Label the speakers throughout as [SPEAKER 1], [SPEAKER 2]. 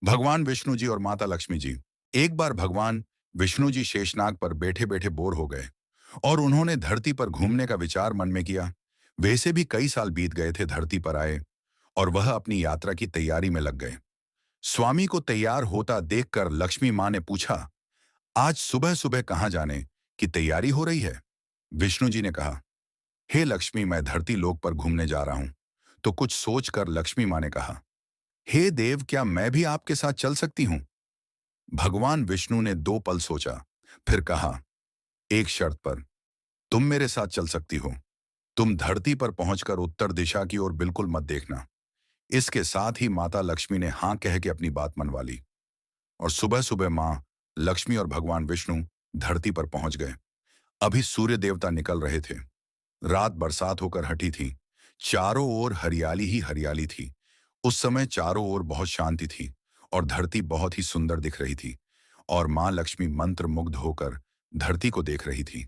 [SPEAKER 1] भगवान विष्णु जी और माता लक्ष्मी जी। एक बार भगवान विष्णु जी शेषनाग पर बैठे बैठे बोर हो गए और उन्होंने धरती पर घूमने का विचार मन में किया। वैसे भी कई साल बीत गए थे धरती पर आए और वह अपनी यात्रा की तैयारी में लग गए। स्वामी को तैयार होता देखकर लक्ष्मी माँ ने पूछा, आज सुबह सुबह कहाँ जाने की तैयारी हो रही है? विष्णु जी ने कहा, हे लक्ष्मी, मैं धरती लोक पर घूमने जा रहा हूं। तो कुछ सोचकर लक्ष्मी माँ ने कहा, हे देव, क्या मैं भी आपके साथ चल सकती हूँ? भगवान विष्णु ने 2 पल सोचा, फिर कहा, एक शर्त पर। तुम मेरे साथ चल सकती हो। तुम धरती पर पहुंचकर उत्तर दिशा की ओर बिल्कुल मत देखना। इसके साथ ही माता लक्ष्मी ने हाँ कह के अपनी बात मनवा ली और सुबह सुबह माँ लक्ष्मी और भगवान विष्णु धरती पर पहुंच गए। अभी सूर्य देवता निकल रहे थे। रात बरसात होकर हटी थी। चारों ओर हरियाली ही हरियाली थी। उस समय चारों ओर बहुत शांति थी और धरती बहुत ही सुंदर दिख रही थी। और माँ लक्ष्मी मंत्र मुग्ध होकर धरती को देख रही थी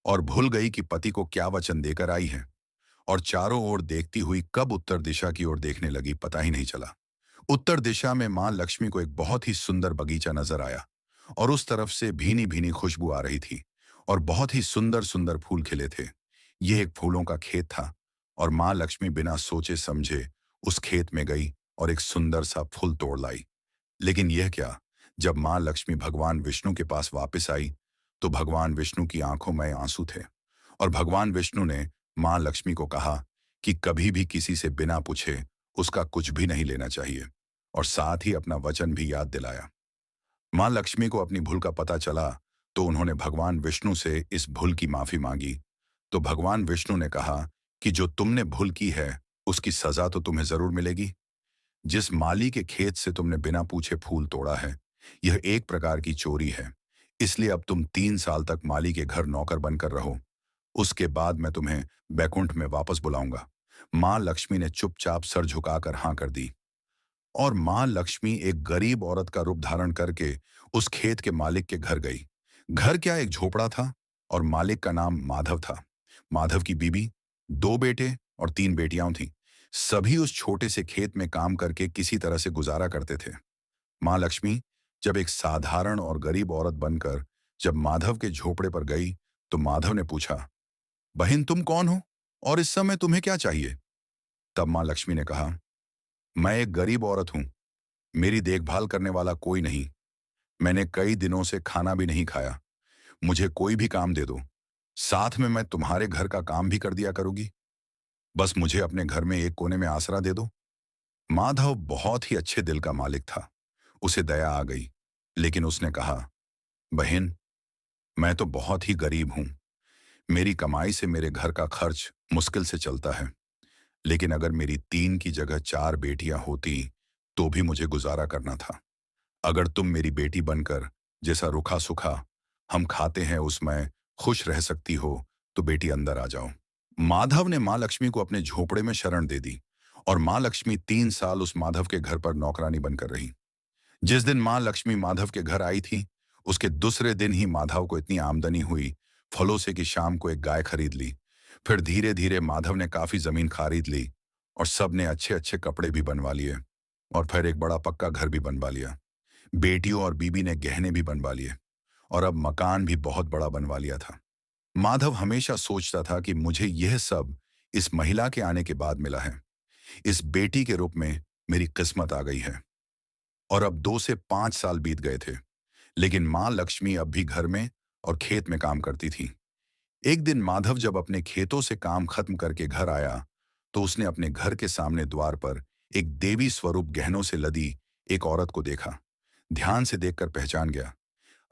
[SPEAKER 1] और भूल गई कि पति को क्या वचन देकर आई है। और चारों ओर देखती हुई कब उत्तर दिशा की ओर देखने लगी पता ही नहीं चला। उत्तर दिशा में माँ लक्ष्मी को एक बहुत ही सुंदर बगीचा नजर आया और उस तरफ से भीनी भीनी खुशबू आ रही थी और बहुत ही सुंदर सुंदर फूल खिले थे। यह एक फूलों का खेत था और माँ लक्ष्मी बिना सोचे समझे उस खेत में गई और एक सुंदर सा फूल तोड़ लाई। लेकिन यह क्या, जब माँ लक्ष्मी भगवान विष्णु के पास वापस आई तो भगवान विष्णु की आंखों में आंसू थे और भगवान विष्णु ने माँ लक्ष्मी को कहा कि कभी भी किसी से बिना पूछे उसका कुछ भी नहीं लेना चाहिए और साथ ही अपना वचन भी याद दिलाया। माँ लक्ष्मी को अपनी भूल का पता चला तो उन्होंने भगवान विष्णु से इस भूल की माफी मांगी। तो भगवान विष्णु ने कहा कि जो तुमने भूल की है उसकी सजा तो तुम्हें जरूर मिलेगी। जिस माली के खेत से तुमने बिना पूछे फूल तोड़ा है, यह एक प्रकार की चोरी है। इसलिए अब तुम 3 साल तक माली के घर नौकर बनकर रहो। उसके बाद मैं तुम्हें बैकुंठ में वापस बुलाऊंगा। माँ लक्ष्मी ने चुपचाप सर झुकाकर हाँ कर दी और माँ लक्ष्मी एक गरीब औरत का रूप धारण करके उस खेत के मालिक के घर गई। घर क्या, एक झोपड़ा था और मालिक का नाम माधव था। माधव की बीबी, 2 बेटे और 3 बेटियां थीं। सभी उस छोटे से खेत में काम करके किसी तरह से गुजारा करते थे। माँ लक्ष्मी जब एक साधारण और गरीब औरत बनकर जब माधव के झोपड़े पर गई तो माधव ने पूछा, बहन तुम कौन हो और इस समय तुम्हें क्या चाहिए? तब माँ लक्ष्मी ने कहा, मैं एक गरीब औरत हूं। मेरी देखभाल करने वाला कोई नहीं। मैंने कई दिनों से खाना भी नहीं खाया। मुझे कोई भी काम दे दो, साथ में मैं तुम्हारे घर का काम भी कर दिया करूंगी। बस मुझे अपने घर में एक कोने में आसरा दे दो। माधव बहुत ही अच्छे दिल का मालिक था। उसे दया आ गई, लेकिन उसने कहा, बहन, मैं तो बहुत ही गरीब हूं। मेरी कमाई से मेरे घर का खर्च मुश्किल से चलता है। लेकिन अगर मेरी 3 की जगह 4 बेटियां होती तो भी मुझे गुजारा करना था। अगर तुम मेरी बेटी बनकर जैसा रूखा सूखा हम खाते हैं उसमें खुश रह सकती हो तो बेटी अंदर आ जाओ। माधव ने माँ लक्ष्मी को अपने झोपड़े में शरण दे दी और माँ लक्ष्मी 3 साल उस माधव के घर पर नौकरानी बनकर रही। जिस दिन माँ लक्ष्मी माधव के घर आई थी उसके दूसरे दिन ही माधव को इतनी आमदनी हुई फलों से कि शाम को एक गाय खरीद ली। फिर धीरे धीरे माधव ने काफी जमीन खरीद ली और सबने अच्छे अच्छे कपड़े भी बनवा लिए और फिर एक बड़ा पक्का घर भी बनवा लिया। बेटियों और बीबी ने गहने भी बनवा लिए और अब मकान भी बहुत बड़ा बनवा लिया था। माधव हमेशा सोचता था कि मुझे यह सब इस महिला के आने के बाद मिला है। इस बेटी के रूप में मेरी किस्मत आ गई है। और अब 2 से 5 साल बीत गए थे, लेकिन माँ लक्ष्मी अब भी घर में और खेत में काम करती थी। एक दिन माधव जब अपने खेतों से काम खत्म करके घर आया तो उसने अपने घर के सामने द्वार पर एक देवी स्वरूप गहनों से लदी एक औरत को देखा। ध्यान से देखकर पहचान गया,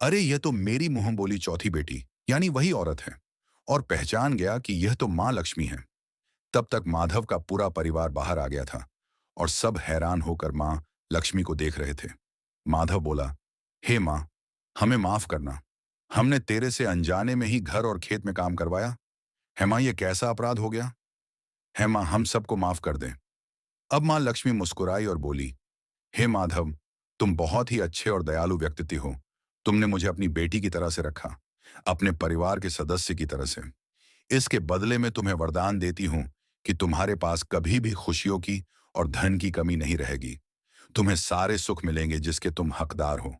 [SPEAKER 1] अरे यह तो मेरी मुंह बोली चौथी बेटी यानी वही औरत है। और पहचान गया कि यह तो माँ लक्ष्मी है। तब तक माधव का पूरा परिवार बाहर आ गया था और सब हैरान होकर माँ लक्ष्मी को देख रहे थे। माधव बोला, हे माँ, हमें माफ करना। हमने तेरे से अनजाने में ही घर और खेत में काम करवाया। है माँ, ये कैसा अपराध हो गया? है माँ, हम सबको माफ कर दें। अब माँ लक्ष्मी मुस्कुराई और बोली, हे माधव, तुम बहुत ही अच्छे और दयालु व्यक्ति हो। तुमने मुझे अपनी बेटी की तरह से रखा, अपने परिवार के सदस्य की तरह से। इसके बदले में तुम्हें वरदान देती हूं कि तुम्हारे पास कभी भी खुशियों की और धन की कमी नहीं रहेगी। तुम्हें सारे सुख मिलेंगे जिसके तुम हकदार हो।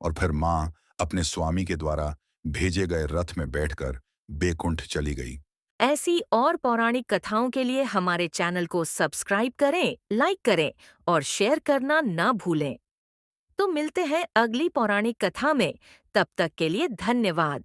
[SPEAKER 1] और फिर माँ अपने स्वामी के द्वारा भेजे गए रथ में बैठकर बेकुंठ चली गई।
[SPEAKER 2] ऐसी और पौराणिक कथाओं के लिए हमारे चैनल को सब्सक्राइब करें, लाइक करें और शेयर करना ना भूलें। तो मिलते हैं अगली पौराणिक कथा में। तब तक के लिए धन्यवाद।